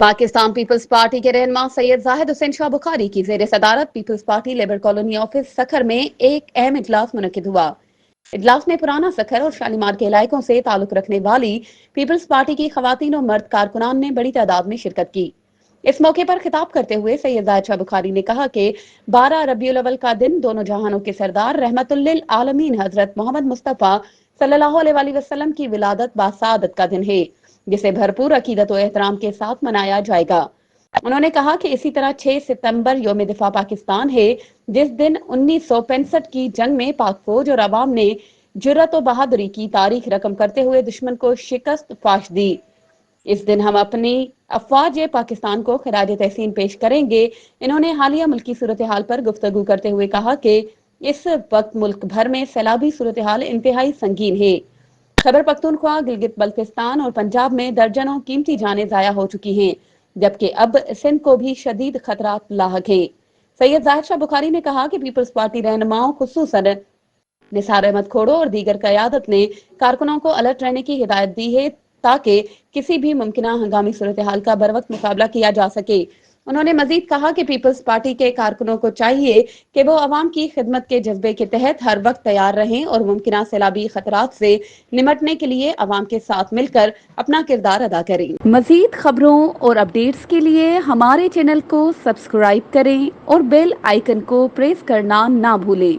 Pakistan peoples party के रहनुमा सैयद जाहिद हुसैन शाह बुखारी की ज़ेर सदारत Peoples Party labour colony office Sukkur में एक अहम इजलास मुनक्किद हुआ। इजलास में पुराना सखर और शालीमार के इलाकों से ताल्लुक रखने वाली पीपल्स पार्टी की खवातीन और मर्द कारकुनान ने बड़ी तादाद में शिरकत की। इस मौके पर खिताब करते हुए सैयद जाहिद शाह बुखारी ने कहा कि 12 रबीउल अव्वल का दिन दोनों जहानों के सरदार रहमतुल लिल आलमीन हजरत मोहम्मद मुस्तफ़ा सल्लल्लाहु अलैहि वसल्लम की विलादत बासादत का दिन है, जिसे भरपूर अकीदत और एहतराम के साथ मनाया जाएगा। उन्होंने कहा कि इसी तरह 6 सितंबर यौम दिफा पाकिस्तान है, जिस दिन 1965 की जंग में पाक फौज और अवाम ने जुर्रत और बहादुरी की तारीख रकम करते हुए दुश्मन को शिकस्त फाश दी। इस दिन हम अपनी अफवाज पाकिस्तान को खराज तहसीन पेश करेंगे। इन्होंने हालिया मुल्की सूरत हाल पर गुफ्तगू करते हुए कहा कि इस वक्त मुल्क भर में सैलाबी सूरत हाल इंतहाई संगीन है। खैबर पख्तूनख्वा, गिलगित बल्तिस्तान और पंजाब में दर्जनों कीमती जानें जाया हो चुकी हैं, जबकि अब सिंध को भी शदीद खतरात लाहक हैं। सैयद जाहिद शाह बुखारी ने कहा कि पीपल्स पार्टी रहनुमाओं खुसूसन निसार अहमद खोड़ो और दीगर क़यादत ने कारकुनों को अलर्ट रहने की हिदायत दी है ताकि किसी भी मुमकिन हंगामी सूरत हाल का बरवक्त मुकाबला किया जा सके। उन्होंने मजीद कहा कि पीपल्स पार्टी के कारकुनों को चाहिए कि वो अवाम की खिदमत के जज्बे के तहत हर वक्त तैयार रहें और मुमकिन सैलाबी खतरात से निमटने के लिए अवाम के साथ मिलकर अपना किरदार अदा करें। मजीद खबरों और अपडेट्स के लिए हमारे चैनल को सब्सक्राइब करें और बेल आइकन को प्रेस करना ना भूलें।